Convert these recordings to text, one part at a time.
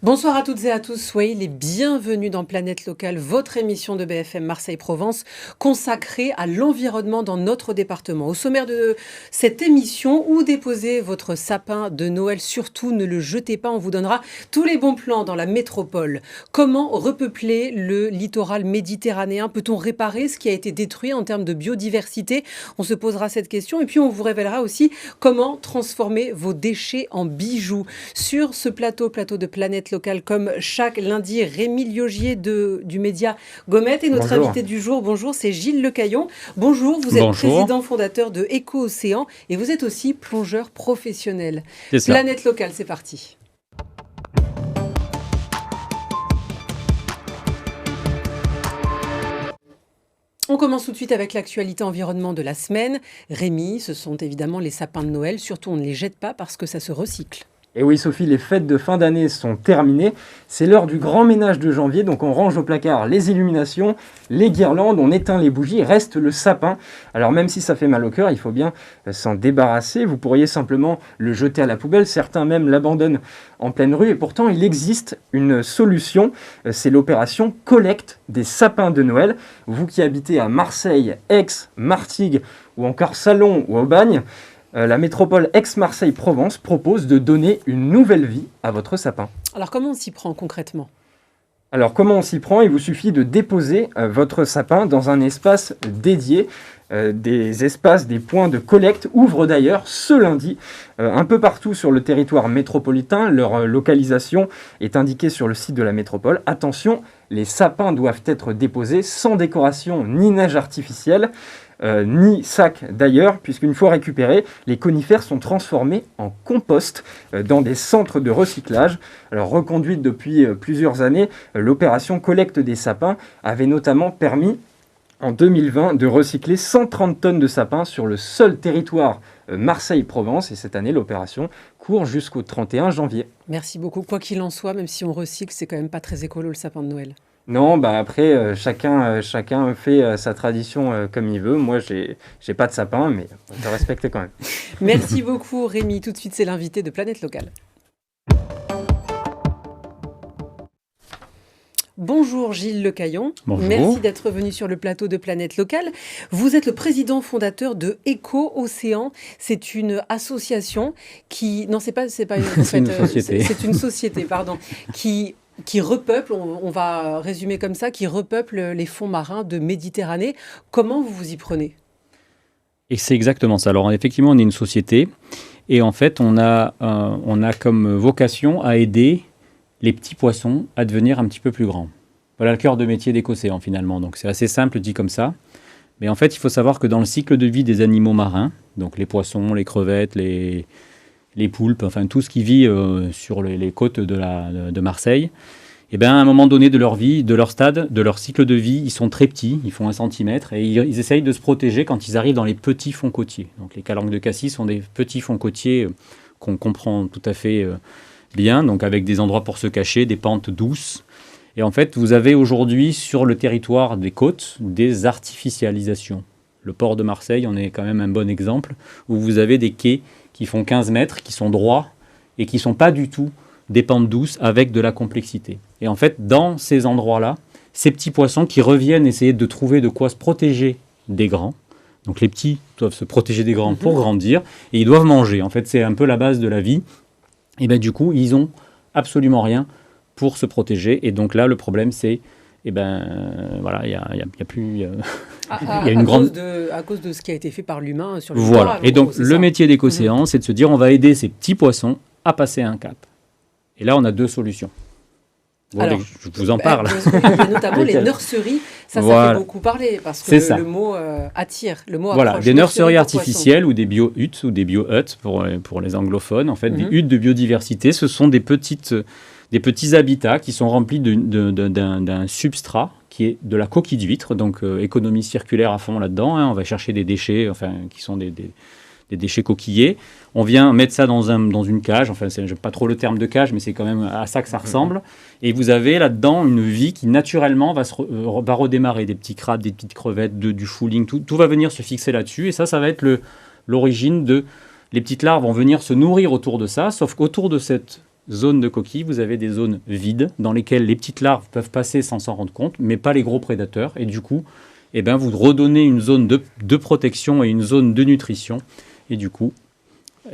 Bonsoir à toutes et à tous, soyez les bienvenus dans Planète Locale, votre émission de BFM Marseille-Provence consacrée à l'environnement dans notre département. Au sommaire de cette émission, où déposer votre sapin de Noël, surtout ne le jetez pas, on vous donnera tous les bons plans dans la métropole. Comment repeupler le littoral méditerranéen? Peut-on réparer ce qui a été détruit en termes de biodiversité? On se posera cette question et puis on vous révélera aussi comment transformer vos déchets en bijoux. Sur ce plateau de Planète Locale, comme chaque lundi, Rémi Liogier du média Gomet et notre invité du jour, bonjour, c'est Gilles Lecaillon. Bonjour, vous êtes président fondateur de Éco-Océan et vous êtes aussi plongeur professionnel. Planète Locale, c'est parti. On commence tout de suite avec l'actualité environnement de la semaine. Rémi, ce sont évidemment les sapins de Noël, surtout on ne les jette pas parce que ça se recycle. Et oui Sophie, les fêtes de fin d'année sont terminées, c'est l'heure du grand ménage de janvier, donc on range au placard les illuminations, les guirlandes, on éteint les bougies, reste le sapin. Alors même si ça fait mal au cœur, il faut bien s'en débarrasser, vous pourriez simplement le jeter à la poubelle, certains même l'abandonnent en pleine rue, et pourtant il existe une solution, c'est l'opération collecte des sapins de Noël. Vous qui habitez à Marseille, Aix, Martigues ou encore Salon ou Aubagne, la métropole Aix-Marseille-Provence propose de donner une nouvelle vie à votre sapin. Alors comment on s'y prend concrètement ? Alors comment on s'y prend ? Il vous suffit de déposer votre sapin dans un espace dédié. Des points de collecte ouvrent d'ailleurs ce lundi un peu partout sur le territoire métropolitain. Leur localisation est indiquée sur le site de la métropole. Attention, les sapins doivent être déposés sans décoration ni neige artificielle. Ni sac d'ailleurs, puisqu'une fois récupérés, les conifères sont transformés en compost dans des centres de recyclage. Alors reconduite depuis plusieurs années, l'opération collecte des sapins avait notamment permis en 2020 de recycler 130 tonnes de sapins sur le seul territoire Marseille-Provence. Et cette année, l'opération court jusqu'au 31 janvier. Merci beaucoup. Quoi qu'il en soit, même si on recycle, c'est quand même pas très écolo le sapin de Noël. Non, après, chacun fait sa tradition comme il veut. Moi, j'ai pas de sapin, mais je respecte quand même. Merci beaucoup, Rémi. Tout de suite, c'est l'invité de Planète Locale. Bonjour Gilles Lecaillon. Bonjour. Merci d'être venu sur le plateau de Planète Locale. Vous êtes le président fondateur de Éco-Océan. C'est une association qui... Non, c'est pas une... C'est une société. C'est une société, pardon, qui repeuple, on va résumer comme ça, qui repeuple les fonds marins de Méditerranée. Comment vous vous y prenez ? Et c'est exactement ça. Alors effectivement, on est une société et en fait, on a comme vocation à aider les petits poissons à devenir un petit peu plus grands. Voilà le cœur de métier d'Éco-Océan finalement. Donc c'est assez simple dit comme ça. Mais en fait, il faut savoir que dans le cycle de vie des animaux marins, donc les poissons, les crevettes, les poulpes, enfin tout ce qui vit sur les côtes de Marseille, et bien à un moment donné de leur vie, de leur stade, de leur cycle de vie, ils sont très petits, ils font 1 centimètre, et ils essayent de se protéger quand ils arrivent dans les petits fonds côtiers. Donc les calanques de cassis sont des petits fonds côtiers qu'on comprend tout à fait bien, donc avec des endroits pour se cacher, des pentes douces. Et en fait, vous avez aujourd'hui sur le territoire des côtes des artificialisations. Le port de Marseille en est quand même un bon exemple, où vous avez des quais qui font 15 mètres, qui sont droits et qui ne sont pas du tout des pentes douces avec de la complexité. Et en fait, dans ces endroits-là, ces petits poissons qui reviennent essayer de trouver de quoi se protéger des grands, donc les petits doivent se protéger des grands pour grandir, et ils doivent manger. En fait, c'est un peu la base de la vie. Et bien du coup, ils n'ont absolument rien pour se protéger. Et donc là, le problème, c'est voilà, il y a plus... à cause de ce qui a été fait par l'humain sur le Voilà. littoral. Et donc, le métier d'Éco-Océan, c'est de se dire, on va aider ces petits poissons à passer un cap. Et là, on a 2 solutions. Alors, je vous en parle. Notamment les nurseries, ça fait beaucoup parler, parce que le mot attire, le mot voilà, approche. Des nurseries artificielles ou des bio-huttes ou des bio-huts pour les anglophones. En fait, des huttes de biodiversité, ce sont des petits habitats qui sont remplis d'un substrat qui est de la coquille d'huître, donc économie circulaire à fond là-dedans. On va chercher des déchets qui sont des déchets coquillés. On vient mettre ça dans une cage. Enfin, j'aime pas trop le terme de cage, mais c'est quand même à ça que ça ressemble. Et vous avez là-dedans une vie qui naturellement va redémarrer. Des petits crabes, des petites crevettes, du fouling, tout va venir se fixer là-dessus. Et ça va être l'origine de... Les petites larves vont venir se nourrir autour de ça, sauf qu'autour de cette zones de coquilles, vous avez des zones vides dans lesquelles les petites larves peuvent passer sans s'en rendre compte, mais pas les gros prédateurs. Et du coup, vous redonnez une zone de protection et une zone de nutrition. Et du coup,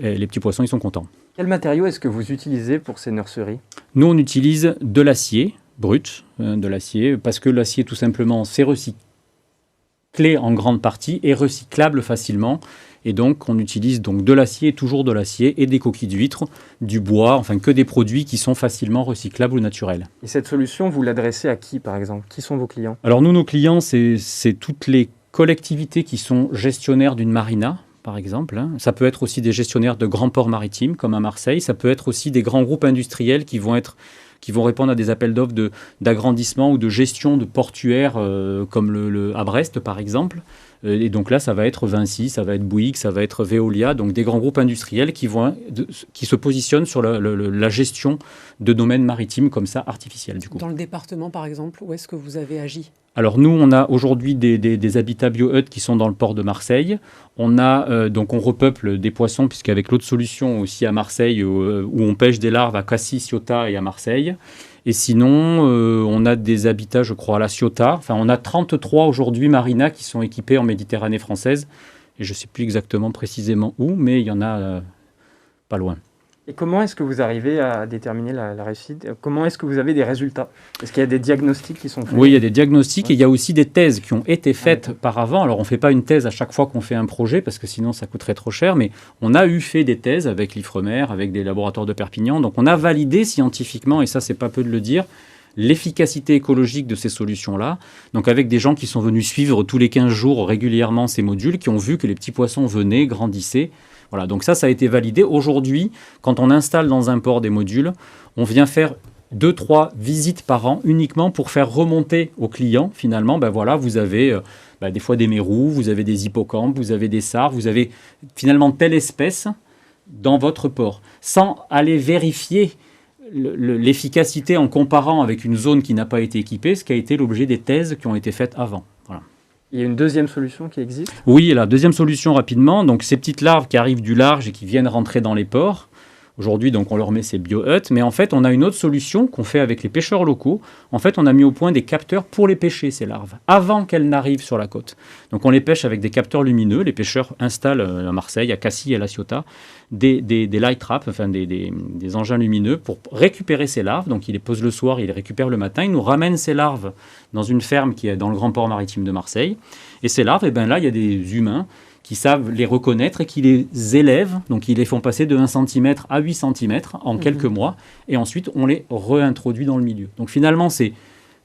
les petits poissons, ils sont contents. Quel matériau est-ce que vous utilisez pour ces nurseries? Nous, on utilise de l'acier brut, de l'acier, parce que l'acier, tout simplement, c'est recyclé en grande partie et recyclable facilement. Et donc, on utilise donc de l'acier, toujours de l'acier, et des coquilles d'huîtres, du bois, enfin que des produits qui sont facilement recyclables ou naturels. Et cette solution, vous l'adressez à qui, par exemple? Qui sont vos clients? Alors nous, nos clients, c'est toutes les collectivités qui sont gestionnaires d'une marina, par exemple. Ça peut être aussi des gestionnaires de grands ports maritimes, comme à Marseille. Ça peut être aussi des grands groupes industriels qui vont répondre à des appels d'offres d'agrandissement ou de gestion de portuaires, comme à Brest, par exemple. Et donc là, ça va être Vinci, ça va être Bouygues, ça va être Veolia, donc des grands groupes industriels qui se positionnent sur la gestion de domaines maritimes comme ça, artificiels du coup. Dans le département, par exemple, où est-ce que vous avez agi? Alors nous, on a aujourd'hui des habitats bio-huttes qui sont dans le port de Marseille. Donc on repeuple des poissons, puisqu'avec l'autre solution aussi à Marseille, où on pêche des larves à Cassis, Ciotat et à Marseille. Et sinon, on a des habitats, je crois, à la Ciotat. Enfin, on a 33 aujourd'hui marinas qui sont équipés en Méditerranée française. Et je ne sais plus exactement précisément où, mais il y en a pas loin. Et comment est-ce que vous arrivez à déterminer la réussite? Comment est-ce que vous avez des résultats? Est-ce qu'il y a des diagnostics qui sont faits? Oui, il y a des diagnostics et il y a aussi des thèses qui ont été faites par avant. Alors, on ne fait pas une thèse à chaque fois qu'on fait un projet parce que sinon, ça coûterait trop cher. Mais on a fait des thèses avec l'Ifremer, avec des laboratoires de Perpignan. Donc, on a validé scientifiquement, et ça, c'est pas peu de le dire, l'efficacité écologique de ces solutions-là. Donc, avec des gens qui sont venus suivre tous les 15 jours régulièrement ces modules, qui ont vu que les petits poissons venaient, grandissaient. Voilà, donc ça a été validé. Aujourd'hui, quand on installe dans un port des modules, on vient faire 2-3 visites par an uniquement pour faire remonter aux clients, finalement, vous avez des fois des mérous, vous avez des hippocampes, vous avez des sars, vous avez finalement telle espèce dans votre port, sans aller vérifier l'efficacité en comparant avec une zone qui n'a pas été équipée, ce qui a été l'objet des thèses qui ont été faites avant. Voilà. Il y a une deuxième solution qui existe? Oui, la deuxième solution rapidement, donc ces petites larves qui arrivent du large et qui viennent rentrer dans les ports. Aujourd'hui, donc, on leur met ces bio-huttes, mais en fait, on a une autre solution qu'on fait avec les pêcheurs locaux. En fait, on a mis au point des capteurs pour les pêcher, ces larves, avant qu'elles n'arrivent sur la côte. Donc, on les pêche avec des capteurs lumineux. Les pêcheurs installent à Marseille, à Cassis et à La Ciotat, des light traps, enfin des engins lumineux pour récupérer ces larves. Donc, ils les posent le soir, ils les récupèrent le matin. Ils nous ramènent ces larves dans une ferme qui est dans le grand port maritime de Marseille. Et ces larves, là, il y a des humains qui savent les reconnaître et qui les élèvent. Donc, ils les font passer de 1 cm à 8 cm en quelques mois. Et ensuite, on les réintroduit dans le milieu. Donc, finalement, c'est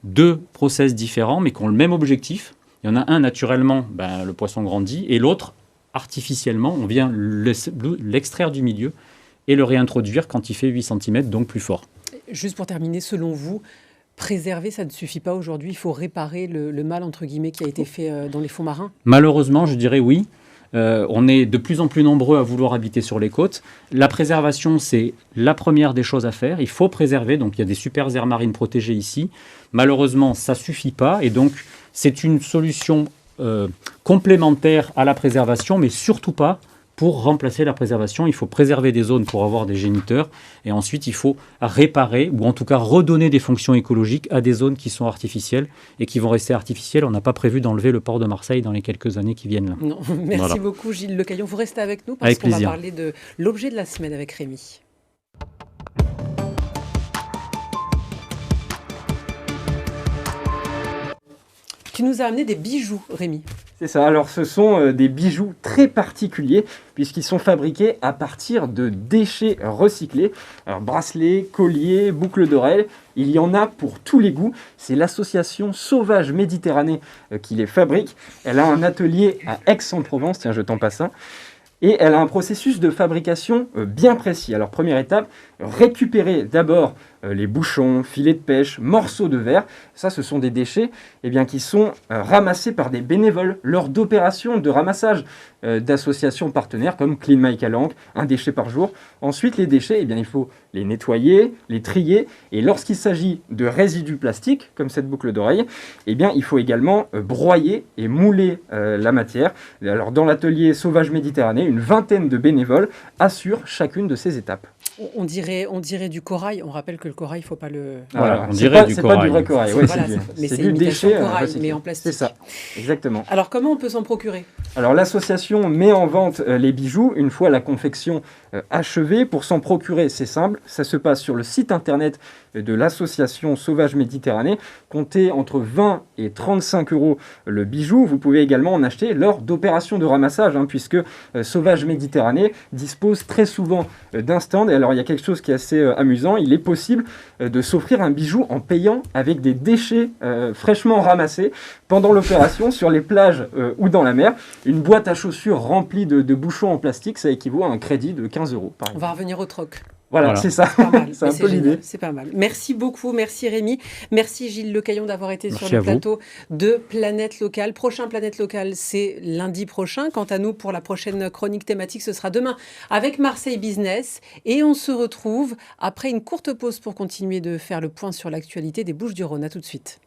2 process différents, mais qui ont le même objectif. Il y en a un, naturellement, le poisson grandit. Et l'autre, artificiellement, on vient l'extraire du milieu et le réintroduire quand il fait 8 cm, donc plus fort. Juste pour terminer, selon vous, préserver, ça ne suffit pas aujourd'hui. Il faut réparer le mal, entre guillemets, qui a été fait dans les fonds marins? Malheureusement, je dirais oui. On est de plus en plus nombreux à vouloir habiter sur les côtes. La préservation, c'est la première des choses à faire. Il faut préserver, donc il y a des super aires marines protégées ici. Malheureusement, ça ne suffit pas, et donc c'est une solution complémentaire à la préservation, mais surtout pas pour remplacer la préservation. Il faut préserver des zones pour avoir des géniteurs, et ensuite il faut réparer, ou en tout cas redonner des fonctions écologiques à des zones qui sont artificielles et qui vont rester artificielles. On n'a pas prévu d'enlever le port de Marseille dans les quelques années qui viennent. Non, merci beaucoup Gilles Lecaillon. Vous restez avec nous parce avec qu'on plaisir. va parler de l'objet de la semaine avec Rémi. Tu nous as amené des bijoux, Rémi. C'est ça, alors ce sont des bijoux très particuliers puisqu'ils sont fabriqués à partir de déchets recyclés. Alors bracelets, colliers, boucles d'oreilles, il y en a pour tous les goûts. C'est l'association Sauvage Méditerranée qui les fabrique. Elle a un atelier à Aix-en-Provence, tiens je t'en passe un. Et elle a un processus de fabrication bien précis. Alors première étape, récupérer d'abord les bouchons, filets de pêche, morceaux de verre. Ça, ce sont des déchets qui sont ramassés par des bénévoles lors d'opérations de ramassage d'associations partenaires comme Clean My Calanque, un déchet par jour. Ensuite, les déchets, il faut les nettoyer, les trier. Et lorsqu'il s'agit de résidus plastiques, comme cette boucle d'oreille, il faut également broyer et mouler la matière. Alors, dans l'atelier Sauvage Méditerranée, une vingtaine de bénévoles assurent chacune de ces étapes. On dirait du corail. On rappelle que le corail, il ne faut pas le... Voilà, on c'est dirait pas- du c'est pas corail. du vrai corail, ouais, Voilà, mais c'est c'est du imitation déchet corail, recyclé. mais en plastique. C'est ça, exactement. Alors, comment on peut s'en procurer? Alors l'association met en vente les bijoux une fois la confection achevée. Pour s'en procurer, c'est simple, ça se passe sur le site internet de l'association Sauvage Méditerranée. Comptez entre 20 et 35 euros le bijou. Vous pouvez également en acheter lors d'opérations de ramassage, puisque Sauvage Méditerranée dispose très souvent d'un stand. Et alors il y a quelque chose qui est assez amusant, il est possible de s'offrir un bijou en payant avec des déchets fraîchement ramassés pendant l'opération sur les plages ou dans la mer. Une boîte à chaussures remplie de bouchons en plastique, ça équivaut à un crédit de 15 euros par On exemple. va revenir au troc. Voilà, c'est ça. C'est pas mal. C'est un Mais peu génial, l'idée. c'est pas mal. Merci beaucoup. Merci Rémi. Merci Gilles Lecaillon d'avoir été Merci sur à le vous. plateau de Planète Locale. Prochain Planète Locale, c'est lundi prochain. Quant à nous, pour la prochaine chronique thématique, ce sera demain avec Marseille Business. Et on se retrouve après une courte pause pour continuer de faire le point sur l'actualité des Bouches-du-Rhône. À tout de suite.